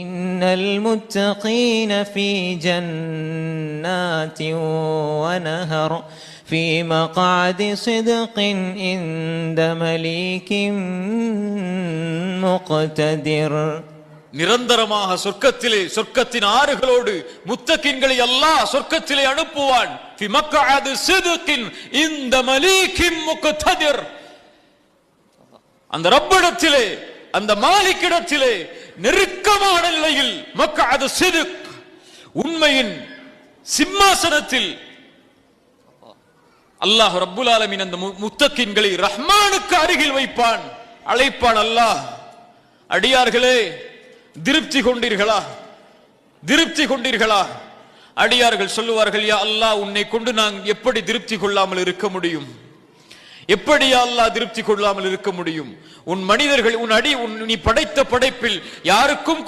இன்னல் முத்தகீன ஃபீ ஜன்னாத்தின் வ நஹர் ஃபீ மக்அதி ஸித்கின் இன்த மலீகின் முக்ததிர். நிரந்தரமாக சொர்க்கத்திலே சொர்க்கத்தின் ஆறுகளோடு முத்தகின்களை அல்லாஹ் சொர்க்கத்திலே அனுப்புவான். ஃபி மக்அதி ஸித்கின் இன்த மலீகின் முக்ததிர். அந்த ரப்பிடத்திலே, அந்த மாலிக்கிடத்திலே நெருக்கமான நிலையில் மக்அது ஸித்க், உண்மையின் சிம்மாசனத்தில் அல்லாஹ் ரப்புல் ஆலமீன் அந்த முத்தகின்களை ரஹ்மானுக்கு அருகில் வைப்பான், அழைப்பான். அல்லாஹ், அடியார்களே திருப்தி கொண்டீர்களா? திருப்தி கொண்டீர்களா? அடியார்கள் சொல்லுவார்கள், யா அல்லாஹ், உன்னை கொண்டு நான் எப்படி திருப்தி கொள்ளாமல் இருக்க முடியும்? எப்படி யா அல்லாஹ் திருப்தி கொள்ளாமல் இருக்க முடியும்? உன் மனிதர்கள், நீ படைத்த படைப்பில் யாருக்கும்